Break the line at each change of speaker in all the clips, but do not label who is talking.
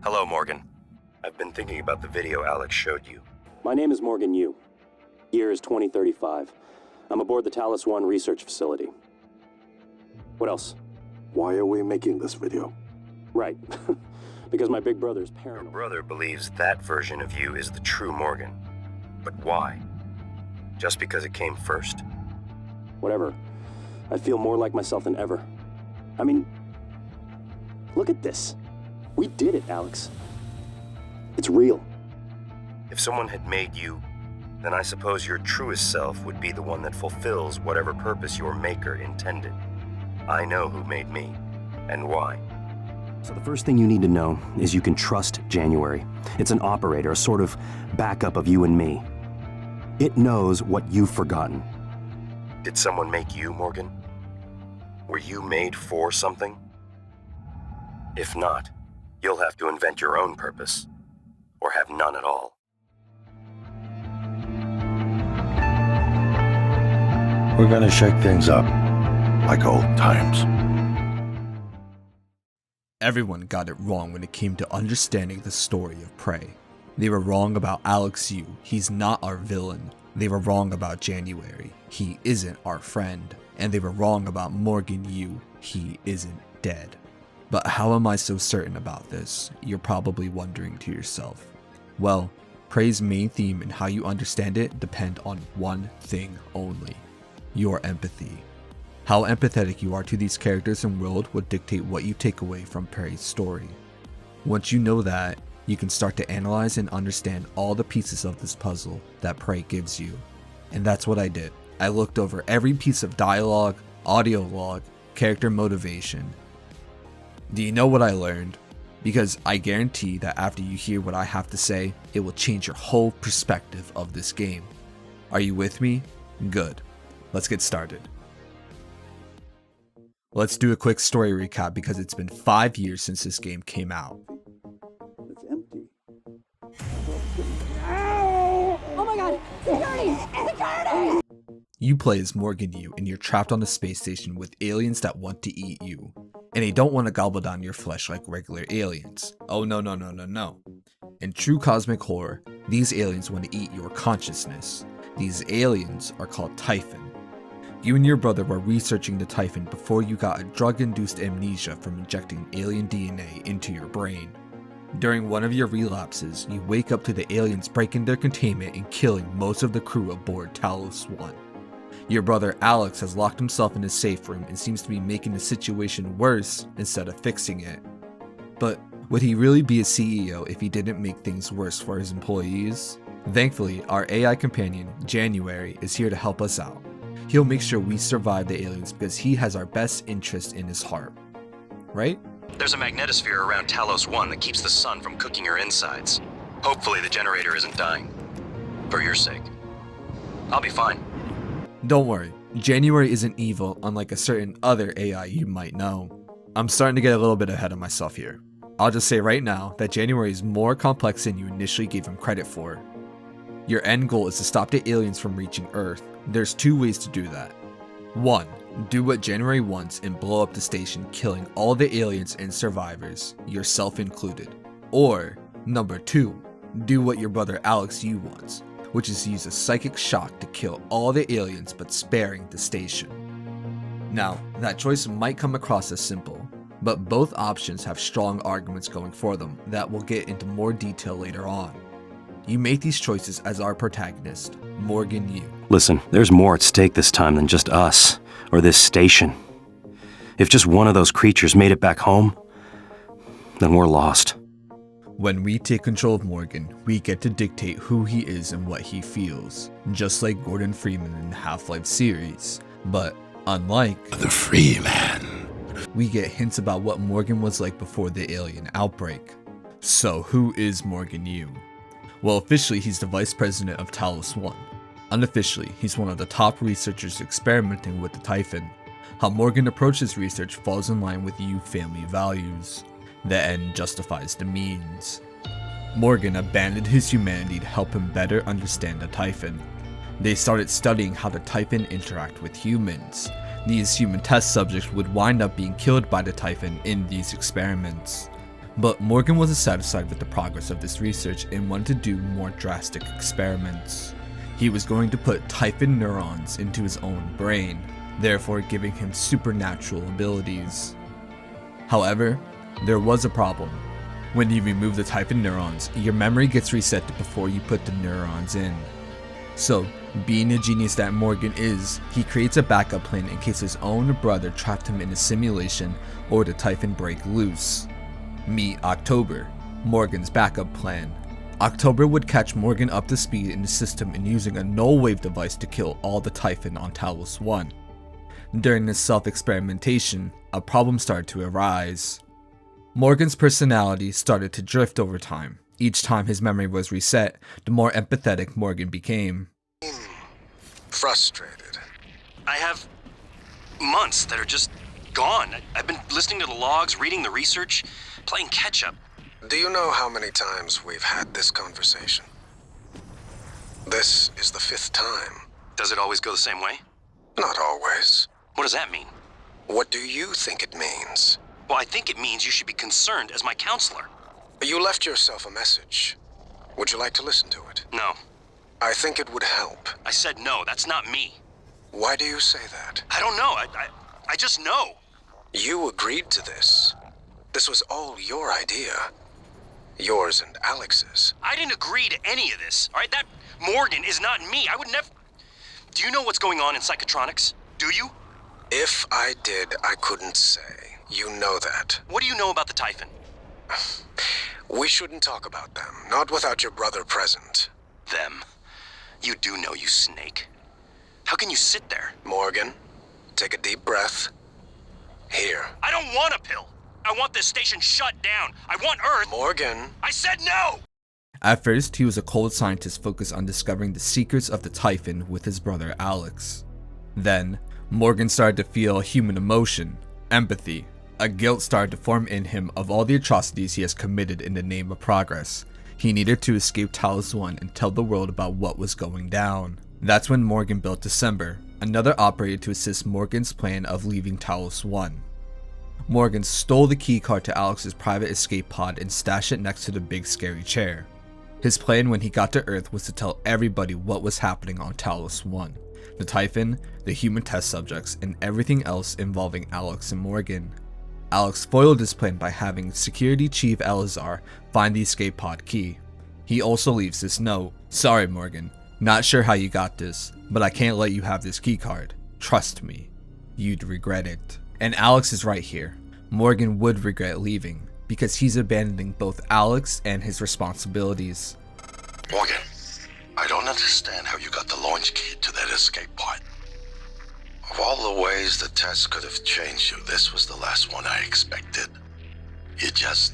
Hello, Morgan. I've been thinking about the video Alex showed you.
My name is Morgan Yu. Year is 2035. I'm aboard the Talos 1 research facility. What else?
Why are we making this video?
Right. Because my big brother's
Your
paranoid.
brother believes that version of you is the true Morgan. But why? Just because it came first?
Whatever. I feel more like myself than ever. I mean, look at this. We did it, Alex. It's real.
If someone had made you, then I suppose your truest self would be the one that fulfills whatever purpose your maker intended. I know who made me, and why.
So the first thing you need to know is you can trust January. It's an operator, a sort of backup of you and me. It knows what you've forgotten.
Did someone make you, Morgan? Were you made for something? If not, you'll have to invent your own purpose, or have none at all.
We're gonna shake things up, like old times.
Everyone got it wrong when it came to understanding the story of Prey. They were wrong about Alex Yu, he's not our villain. They were wrong about January, he isn't our friend. And they were wrong about Morgan Yu, he isn't dead. But how am I so certain about this? You're probably wondering to yourself. Well, Prey's main theme and how you understand it depend on one thing only: your empathy. How empathetic you are to these characters and world will dictate what you take away from Prey's story. Once you know that, you can start to analyze and understand all the pieces of this puzzle that Prey gives you. And that's what I did. I looked over every piece of dialogue, audio log, character motivation. Do you know what I learned? Because I guarantee that after you hear what I have to say, it will change your whole perspective of this game. Are you with me? Good. Let's get started. Let's do a quick story recap because it's been 5 years since this game came out.
It's empty.
Oh my god! Security! Security!
You play as Morgan Yu and you're trapped on a space station with aliens that want to eat you. And they don't want to gobble down your flesh like regular aliens. Oh no. In true cosmic horror, these aliens want to eat your consciousness. These aliens are called Typhon. You and your brother were researching the Typhon before you got a drug-induced amnesia from injecting alien DNA into your brain. During one of your relapses, you wake up to the aliens breaking their containment and killing most of the crew aboard Talos 1. Your brother Alex has locked himself in his safe room and seems to be making the situation worse instead of fixing it. But would he really be a CEO if he didn't make things worse for his employees? Thankfully, our AI companion, January, is here to help us out. He'll make sure we survive the aliens because he has our best interest in his heart. Right?
There's a magnetosphere around Talos 1 that keeps the sun from cooking your insides. Hopefully the generator isn't dying. For your sake. I'll be fine.
Don't worry, January isn't evil unlike a certain other AI you might know. I'm starting to get a little bit ahead of myself here. I'll just say right now that January is more complex than you initially gave him credit for. Your end goal is to stop the aliens from reaching Earth. There's 2 ways to do that. 1. Do what January wants and blow up the station, killing all the aliens and survivors, yourself included. Or, number 2, do what your brother Alex Yu wants, which is to use a psychic shock to kill all the aliens but sparing the station. Now, that choice might come across as simple, but both options have strong arguments going for them that we'll get into more detail later on. You make these choices as our protagonist, Morgan Yu.
Listen, there's more at stake this time than just us, or this station. If just one of those creatures made it back home, then we're lost.
When we take control of Morgan, we get to dictate who he is and what he feels, just like Gordon Freeman in the Half-Life series. But unlike
The free man.
we get hints about what Morgan was like before the alien outbreak. So who is Morgan Yu? Well, officially he's the vice president of Talos 1. Unofficially, he's one of the top researchers experimenting with the Typhon. How Morgan approaches research falls in line with Yu family values. The end justifies the means. Morgan abandoned his humanity to help him better understand the Typhon. They started studying how the Typhon interact with humans. These human test subjects would wind up being killed by the Typhon in these experiments. But Morgan wasn't satisfied with the progress of this research and wanted to do more drastic experiments. He was going to put Typhon neurons into his own brain, therefore giving him supernatural abilities. However, there was a problem. When you remove the Typhon neurons, your memory gets reset before you put the neurons in. So, being a genius that Morgan is, he creates a backup plan in case his own brother trapped him in a simulation or the Typhon break loose. Meet October, Morgan's backup plan. October would catch Morgan up to speed in the system and using a null wave device to kill all the Typhon on Talos 1. During this self-experimentation, a problem started to arise. Morgan's personality started to drift over time. Each time his memory was reset, the more empathetic Morgan became.
Frustrated.
I have months that are just gone. I've been listening to the logs, reading the research, playing catch-up.
Do you know how many times we've had this conversation? This is the 5th time.
Does it always go the same way?
Not always.
What does that mean?
What do you think it means?
Well, I think it means you should be concerned as my counselor.
You left yourself a message. Would you like to listen to it?
No.
I think it would help.
I said no, that's not me.
Why do you say that?
I don't know, I just know.
You agreed to this. This was all your idea. Yours and Alex's.
I didn't agree to any of this, all right? That Morgan is not me. I would never... Do you know what's going on in Psychotronics? Do you?
If I did, I couldn't say. You know that.
What do you know about the Typhon?
We shouldn't talk about them, not without your brother present.
Them? You do know, you snake. How can you sit there?
Morgan, take a deep breath. Here.
I don't want a pill. I want this station shut down. I want Earth.
Morgan.
I said no!
At first, he was a cold scientist focused on discovering the secrets of the Typhon with his brother Alex. Then, Morgan started to feel human emotion, empathy. A guilt started to form in him of all the atrocities he has committed in the name of progress. He needed to escape Talos 1 and tell the world about what was going down. That's when Morgan built December, another operator to assist Morgan's plan of leaving Talos 1. Morgan stole the keycard to Alex's private escape pod and stashed it next to the big scary chair. His plan when he got to Earth was to tell everybody what was happening on Talos 1, the Typhon, the human test subjects, and everything else involving Alex and Morgan. Alex foiled his plan by having Security Chief Elazar find the escape pod key. He also leaves this note: "Sorry Morgan, not sure how you got this, but I can't let you have this keycard. Trust me, you'd regret it." And Alex is right here. Morgan would regret leaving, because he's abandoning both Alex and his responsibilities.
Morgan, I don't understand how you got the launch key to that escape pod. Of all the ways the test could have changed you, this was the last one I expected. You're just...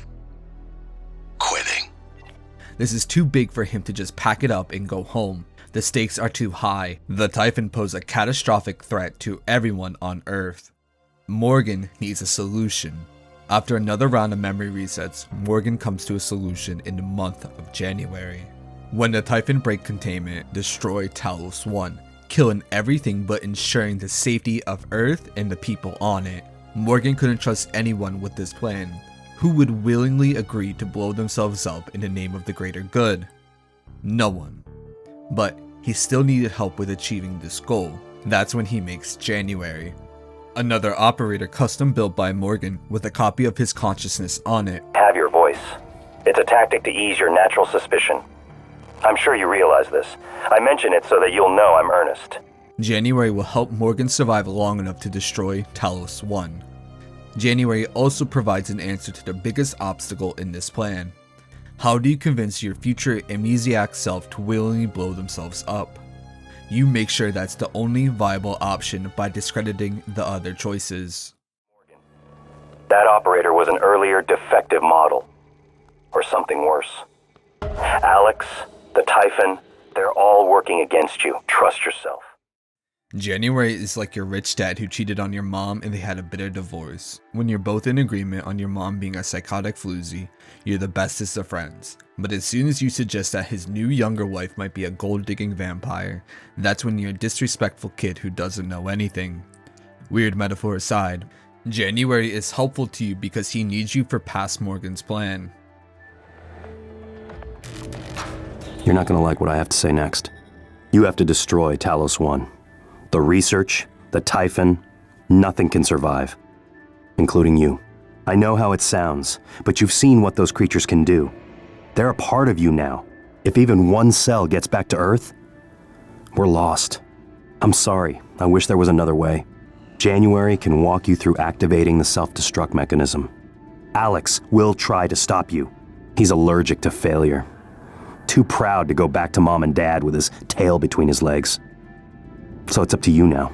quitting.
This is too big for him to just pack it up and go home. The stakes are too high. The Typhon pose a catastrophic threat to everyone on Earth. Morgan needs a solution. After another round of memory resets, Morgan comes to a solution in the month of January. When the Typhon break containment, destroy Talos 1, killing everything but ensuring the safety of Earth and the people on it. Morgan couldn't trust anyone with this plan. Who would willingly agree to blow themselves up in the name of the greater good? No one. But he still needed help with achieving this goal. That's when he makes January. Another operator custom built by Morgan with a copy of his consciousness on it.
Have your voice. It's a tactic to ease your natural suspicion. I'm sure you realize this. I mention it so that you'll know I'm earnest.
January will help Morgan survive long enough to destroy Talos 1. January also provides an answer to the biggest obstacle in this plan. How do you convince your future amnesiac self to willingly blow themselves up? You make sure that's the only viable option by discrediting the other choices.
That operator was an earlier defective model. Or something worse. Alex, the Typhon, they're all working against you. Trust yourself.
January is like your rich dad who cheated on your mom and they had a bitter divorce. When you're both in agreement on your mom being a psychotic floozy, you're the bestest of friends. But as soon as you suggest that his new younger wife might be a gold-digging vampire, that's when you're a disrespectful kid who doesn't know anything. Weird metaphor aside, January is helpful to you because he needs you for past Morgan's plan.
You're not gonna like what I have to say next. You have to destroy Talos 1. The research, the Typhon, nothing can survive. Including you. I know how it sounds, but you've seen what those creatures can do. They're a part of you now. If even one cell gets back to Earth, we're lost. I'm sorry. I wish there was another way. January can walk you through activating the self-destruct mechanism. Alex will try to stop you. He's allergic to failure. Too proud to go back to Mom and Dad with his tail between his legs. So it's up to you now.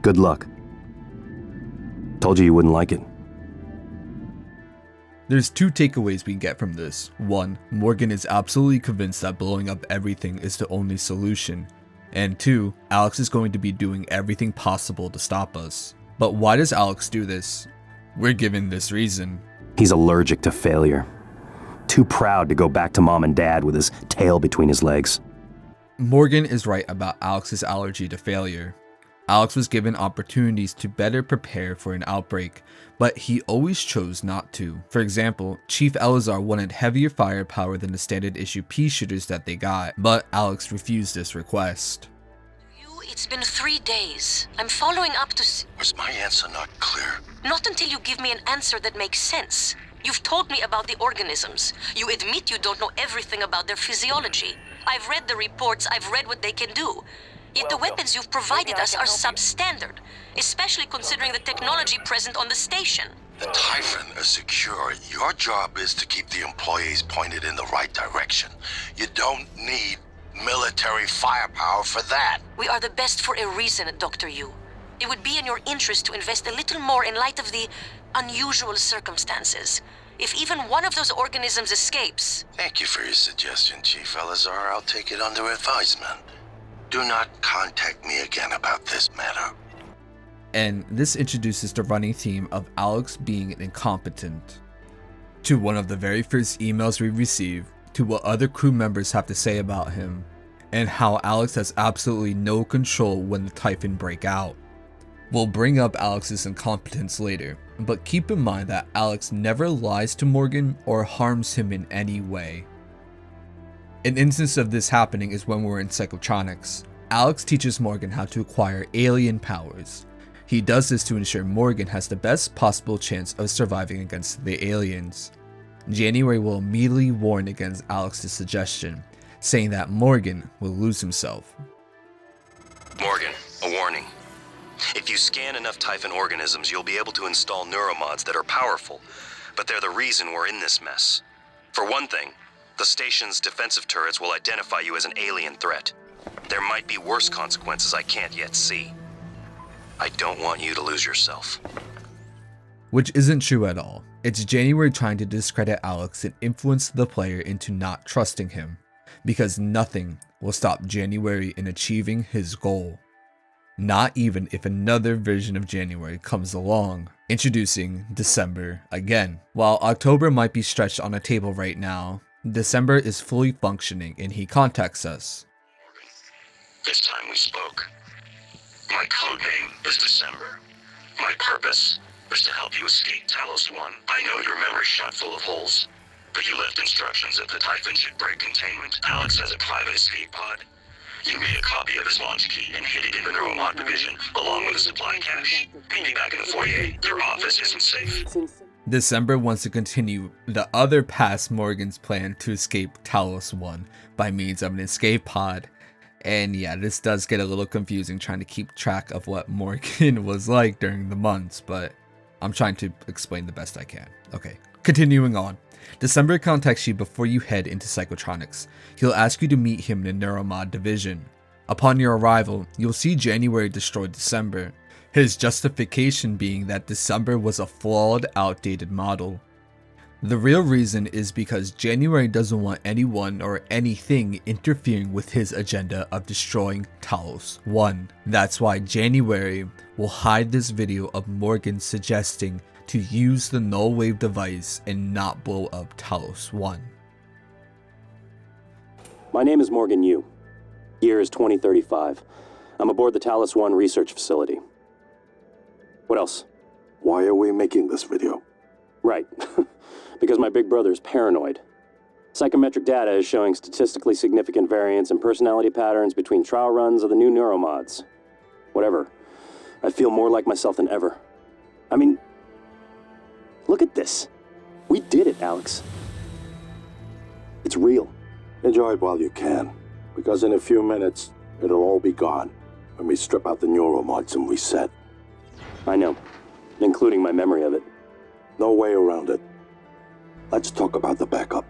Good luck. Told you wouldn't like it.
There's two takeaways we get from this. One, Morgan is absolutely convinced that blowing up everything is the only solution. And two, Alex is going to be doing everything possible to stop us. But why does Alex do this? We're given this reason.
He's allergic to failure. Too proud to go back to Mom and Dad with his tail between his legs.
Morgan is right about Alex's allergy to failure. Alex was given opportunities to better prepare for an outbreak, but he always chose not to. For example, Chief Elazar wanted heavier firepower than the standard issue pea shooters that they got, but Alex refused this request.
It's been 3 days. I'm following up to
Was my answer not clear?
Not until you give me an answer that makes sense. You've told me about the organisms. You admit you don't know everything about their physiology. I've read the reports, I've read what they can do. Yet the weapons you've provided us are substandard, especially considering the technology present on the station.
The Typhon is secure. Your job is to keep the employees pointed in the right direction. You don't need military firepower for that.
We are the best for a reason, Dr. Yu. It would be in your interest to invest a little more in light of the unusual circumstances. If even one of those organisms escapes...
Thank you for your suggestion, Chief Elazar. I'll take it under advisement. Do not contact me again about this matter.
And this introduces the running theme of Alex being incompetent. To one of the very first emails we receive, to what other crew members have to say about him, and how Alex has absolutely no control when the Typhon break out. We'll bring up Alex's incompetence later, but keep in mind that Alex never lies to Morgan or harms him in any way. An instance of this happening is when we're in Psychotronics. Alex teaches Morgan how to acquire alien powers. He does this to ensure Morgan has the best possible chance of surviving against the aliens. January will immediately warn against Alex's suggestion, saying that Morgan will lose himself.
Morgan, a warning. If you scan enough Typhon organisms, you'll be able to install neuromods that are powerful, but they're the reason we're in this mess. For one thing, the station's defensive turrets will identify you as an alien threat. There might be worse consequences I can't yet see. I don't want you to lose yourself.
Which isn't true at all. It's January trying to discredit Alex and influence the player into not trusting him, because nothing will stop January in achieving his goal. Not even if another version of January comes along. Introducing December again. While October might be stretched on a table right now, December is fully functioning and he contacts us.
This time we spoke. My code name is December. My purpose was to help you escape Talos 1. I know your memory's shot full of holes, but you left instructions that the Typhon should break containment. Alex has a private escape pod. You made a copy of his launch key and hid it in the neuromod division, along with a supply cache. Meet me back in the foyer. Your office isn't safe.
December wants to continue the other past Morgan's plan to escape Talos 1 by means of an escape pod. And yeah, this does get a little confusing trying to keep track of what Morgan was like during the months, but I'm trying to explain the best I can. Okay, continuing on. December contacts you before you head into Psychotronics. He'll ask you to meet him in the Neuromod division. Upon your arrival, you'll see January destroy December. His justification being that December was a flawed, outdated model. The real reason is because January doesn't want anyone or anything interfering with his agenda of destroying Talos 1. That's why January will hide this video of Morgan suggesting to use the null wave device and not blow up Talos 1.
My name is Morgan Yu. Year is 2035. I'm aboard the Talos 1 research facility. What else?
Why are we making this video?
Right. Because my big brother's paranoid. Psychometric data is showing statistically significant variance in personality patterns between trial runs of the new neuromods. Whatever. I feel more like myself than ever. I mean, look at this. We did it, Alex. It's real.
Enjoy it while you can, because in a few minutes, it'll all be gone when we strip out the neuromods and reset.
I know, including my memory of it.
No way around it. Let's talk about the backup.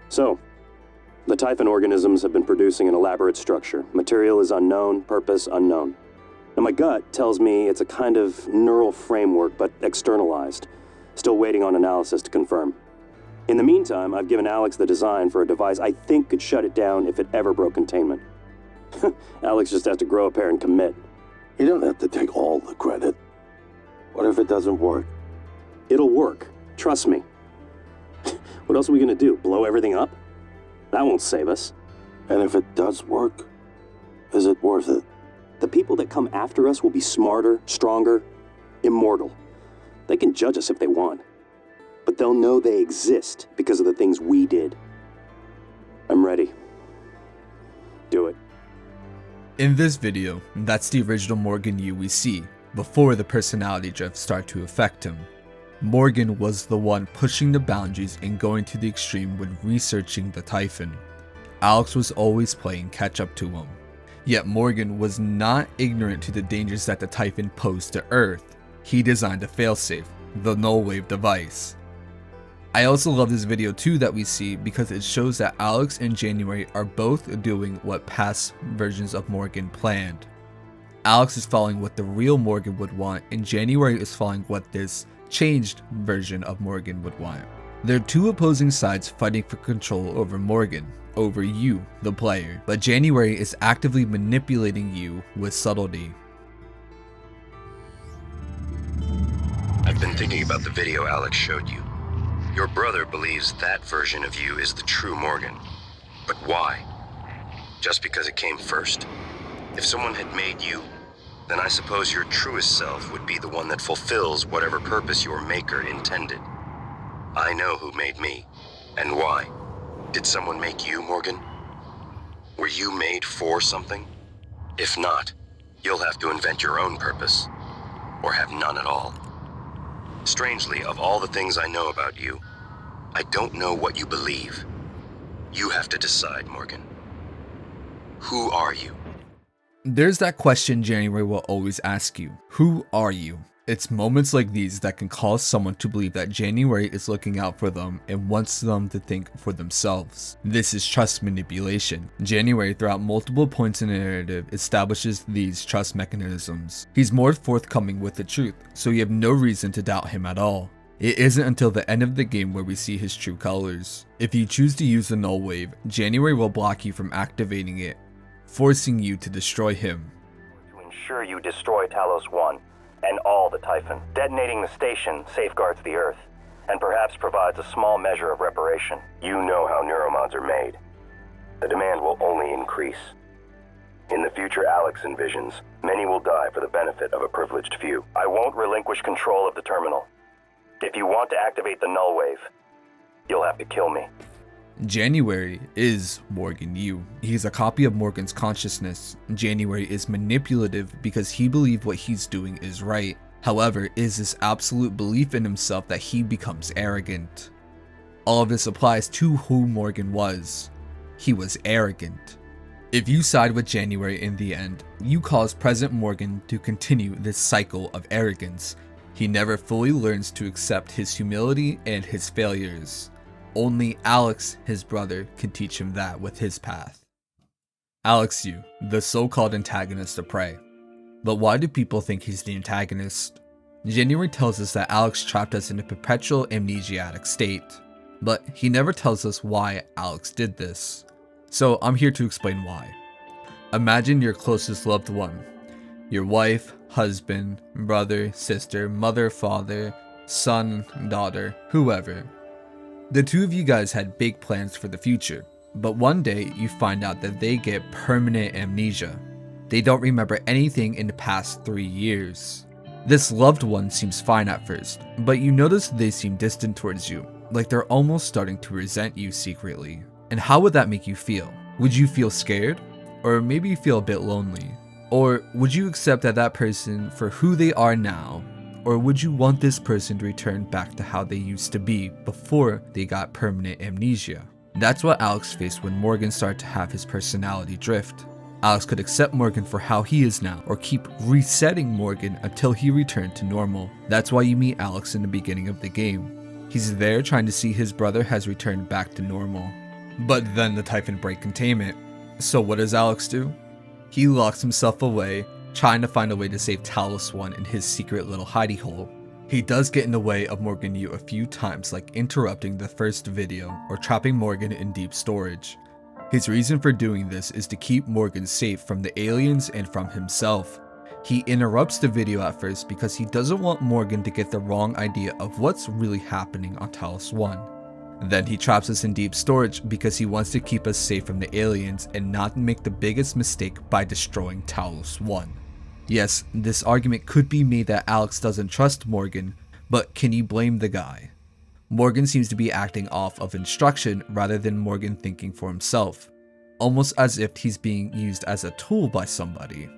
So, the Typhon organisms have been producing an elaborate structure. Material is unknown, purpose unknown. Now my gut tells me it's a kind of neural framework, but externalized. Still waiting on analysis to confirm. In the meantime, I've given Alex the design for a device I think could shut it down if it ever broke containment. Alex just has to grow a pair and commit.
You don't have to take all the credit. What if it doesn't work?
It'll work. Trust me. What else are we gonna do? Blow everything up? That won't save us.
And if it does work, is it worth it?
The people that come after us will be smarter, stronger, immortal. They can judge us if they want. But they'll know they exist because of the things we did. I'm ready. Do it.
In this video, that's the original Morgan Yu we see, before the personality drifts start to affect him. Morgan was the one pushing the boundaries and going to the extreme when researching the Typhon. Alex was always playing catch up to him. Yet Morgan was not ignorant to the dangers that the Typhon posed to Earth. He designed a failsafe, the null wave device. I also love this video too that we see because it shows that Alex and January are both doing what past versions of Morgan planned. Alex is following what the real Morgan would want, and January is following what this changed version of Morgan would want. There are two opposing sides fighting for control over Morgan, over you, the player, but January is actively manipulating you with subtlety.
I've been thinking about the video Alex showed you. Your brother believes that version of you is the true Morgan. But why? Just because it came first. If someone had made you, then I suppose your truest self would be the one that fulfills whatever purpose your maker intended. I know who made me, and why. Did someone make you, Morgan? Were you made for something? If not, you'll have to invent your own purpose, or have none at all. Strangely, of all the things I know about you, I don't know what you believe. You have to decide, Morgan. Who are you?
There's that question January will always ask you. Who are you? It's moments like these that can cause someone to believe that January is looking out for them and wants them to think for themselves. This is trust manipulation. January, throughout multiple points in the narrative, establishes these trust mechanisms. He's more forthcoming with the truth, so you have no reason to doubt him at all. It isn't until the end of the game where we see his true colors. If you choose to use the null wave, January will block you from activating it, forcing you to destroy him.
To ensure you destroy Talos 1 and all the Typhon. Detonating the station safeguards the Earth, and perhaps provides a small measure of reparation. You know how neuromods are made. The demand will only increase. In the future Alex envisions, many will die for the benefit of a privileged few. I won't relinquish control of the terminal. If you want to activate the null wave, you'll have to kill me.
January is Morgan Yu. He's a copy of Morgan's consciousness. January is manipulative because he believes what he's doing is right. However, it is this absolute belief in himself that he becomes arrogant. All of this applies to who Morgan was. He was arrogant. If you side with January in the end, you cause present Morgan to continue this cycle of arrogance. He never fully learns to accept his humility and his failures. Only Alex, his brother, can teach him that with his path. Alex Yu, the so-called antagonist of Prey. But why do people think he's the antagonist? January tells us that Alex trapped us in a perpetual amnesiac state, but he never tells us why Alex did this. So I'm here to explain why. Imagine your closest loved one. Your wife, husband, brother, sister, mother, father, son, daughter, whoever. The two of you guys had big plans for the future, but one day you find out that they get permanent amnesia. They don't remember anything in the past 3 years. This loved one seems fine at first, but you notice they seem distant towards you, like they're almost starting to resent you secretly. And how would that make you feel? Would you feel scared? Or maybe feel a bit lonely? Or would you accept that person for who they are now? Or would you want this person to return back to how they used to be before they got permanent amnesia? That's what Alex faced when Morgan started to have his personality drift. Alex could accept Morgan for how he is now, or keep resetting Morgan until he returned to normal. That's why you meet Alex in the beginning of the game. He's there trying to see his brother has returned back to normal. But then the Typhon break containment. So what does Alex do? He locks himself away, trying to find a way to save Talos 1 in his secret little hidey hole. He does get in the way of Morgan Yu a few times, like interrupting the first video or trapping Morgan in deep storage. His reason for doing this is to keep Morgan safe from the aliens and from himself. He interrupts the video at first because he doesn't want Morgan to get the wrong idea of what's really happening on Talos 1. Then he traps us in deep storage because he wants to keep us safe from the aliens and not make the biggest mistake by destroying Talos 1. Yes, this argument could be made that Alex doesn't trust Morgan, but can you blame the guy? Morgan seems to be acting off of instruction rather than Morgan thinking for himself, almost as if he's being used as a tool by somebody.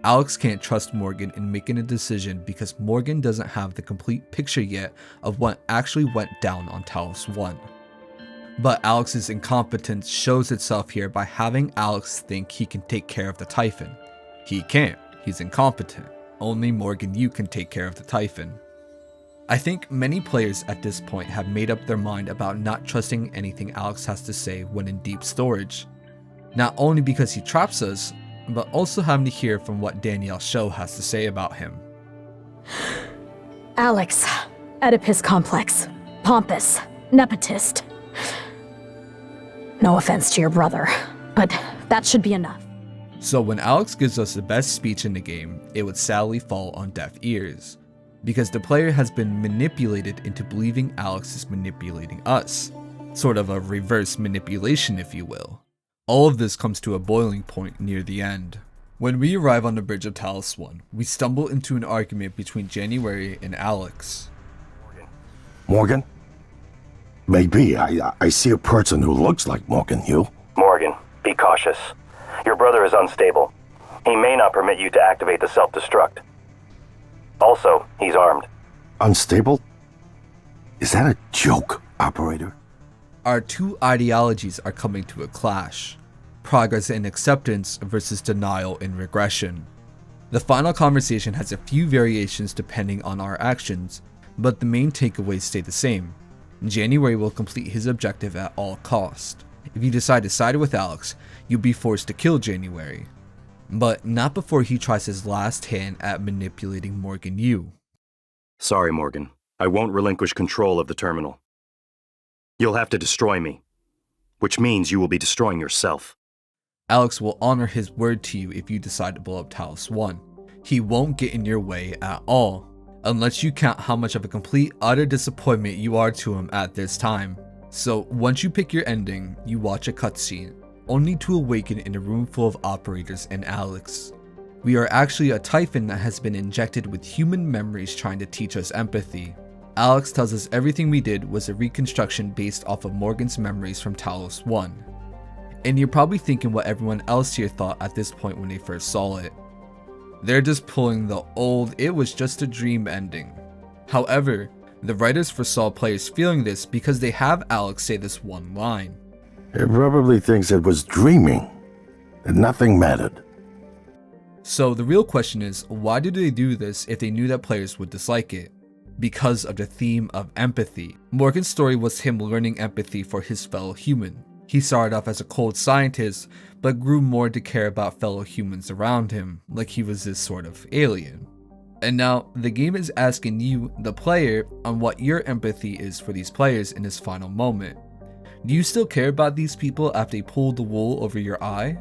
Alex can't trust Morgan in making a decision because Morgan doesn't have the complete picture yet of what actually went down on Talos 1. But Alex's incompetence shows itself here by having Alex think he can take care of the Typhon. He can't, he's incompetent. Only Morgan Yu can take care of the Typhon. I think many players at this point have made up their mind about not trusting anything Alex has to say when in deep storage. Not only because he traps us, but also having to hear from what Danielle Show has to say about him.
Alex, Oedipus complex, pompous, nepotist. No offense to your brother, but that should be enough.
So when Alex gives us the best speech in the game, it would sadly fall on deaf ears, because the player has been manipulated into believing Alex is manipulating us. Sort of a reverse manipulation, if you will. All of this comes to a boiling point near the end. When we arrive on the bridge of Talos 1, we stumble into an argument between January and Alex.
Morgan? Maybe I see a person who looks like Morgan Yu.
Morgan, be cautious. Your brother is unstable. He may not permit you to activate the self-destruct. Also, he's armed.
Unstable? Is that a joke, operator?
Our two ideologies are coming to a clash. Progress and acceptance versus denial and regression. The final conversation has a few variations depending on our actions, but the main takeaways stay the same. January will complete his objective at all cost. If you decide to side with Alex, you'll be forced to kill January. But not before he tries his last hand at manipulating Morgan Yu.
Sorry, Morgan. I won't relinquish control of the terminal. You'll have to destroy me, which means you will be destroying yourself.
Alex will honor his word to you if you decide to blow up Talos 1. He won't get in your way at all, unless you count how much of a complete utter disappointment you are to him at this time. So once you pick your ending, you watch a cutscene, only to awaken in a room full of operators and Alex. We are actually a Typhon that has been injected with human memories trying to teach us empathy. Alex tells us everything we did was a reconstruction based off of Morgan's memories from Talos 1. And you're probably thinking what everyone else here thought at this point when they first saw it. They're just pulling the old "it was just a dream" ending. However, the writers foresaw players feeling this because they have Alex say this one line.
He probably thinks it was dreaming, and nothing mattered.
So the real question is, why did they do this if they knew that players would dislike it? Because of the theme of empathy. Morgan's story was him learning empathy for his fellow human. He started off as a cold scientist, but grew more to care about fellow humans around him, like he was this sort of alien. And now, the game is asking you, the player, on what your empathy is for these players in this final moment. Do you still care about these people after they pulled the wool over your eye?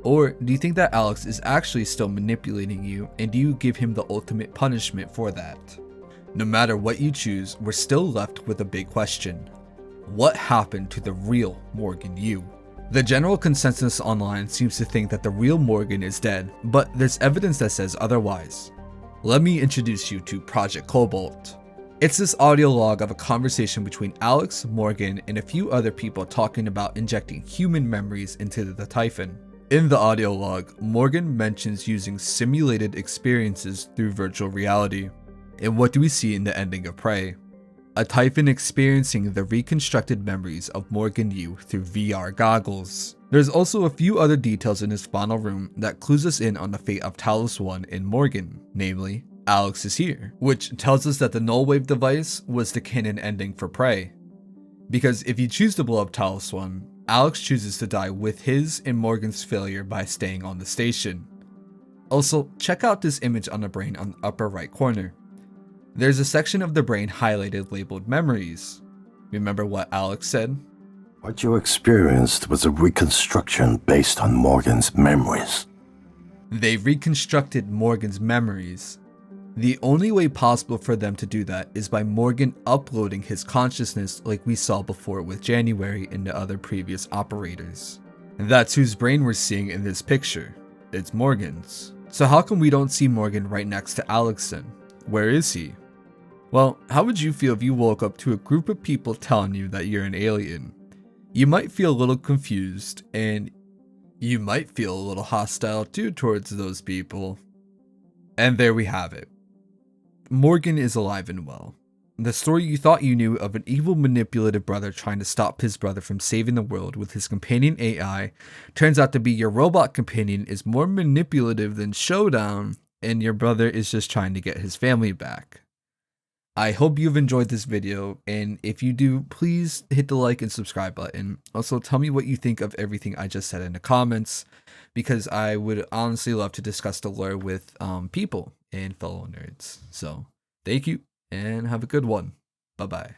Or do you think that Alex is actually still manipulating you, and do you give him the ultimate punishment for that? No matter what you choose, we're still left with a big question. What happened to the real Morgan Yu? The general consensus online seems to think that the real Morgan is dead, but there's evidence that says otherwise. Let me introduce you to Project Cobalt. It's this audio log of a conversation between Alex, Morgan, and a few other people talking about injecting human memories into the Typhon. In the audio log, Morgan mentions using simulated experiences through virtual reality. And what do we see in the ending of Prey? A Typhon experiencing the reconstructed memories of Morgan Yu through VR goggles. There's also a few other details in his final room that clues us in on the fate of Talos 1 and Morgan, namely, Alex is here, which tells us that the null wave device was the canon ending for Prey. Because if you choose to blow up Talos 1, Alex chooses to die with his and Morgan's failure by staying on the station. Also, check out this image on the brain on the upper right corner. There's a section of the brain highlighted labeled memories. Remember what Alex said?
What you experienced was a reconstruction based on Morgan's memories.
They reconstructed Morgan's memories. The only way possible for them to do that is by Morgan uploading his consciousness like we saw before with January and the other previous operators. And that's whose brain we're seeing in this picture. It's Morgan's. So how come we don't see Morgan right next to Alex then? Where is he? Well, how would you feel if you woke up to a group of people telling you that you're an alien? You might feel a little confused, and you might feel a little hostile too towards those people. And there we have it. Morgan is alive and well. The story you thought you knew of an evil manipulative brother trying to stop his brother from saving the world with his companion AI turns out to be your robot companion is more manipulative than Showdown, and your brother is just trying to get his family back. I hope you've enjoyed this video, and if you do, please hit the like and subscribe button. Also, tell me what you think of everything I just said in the comments, because I would honestly love to discuss the lore with people and fellow nerds. So, thank you, and have a good one. Bye-bye.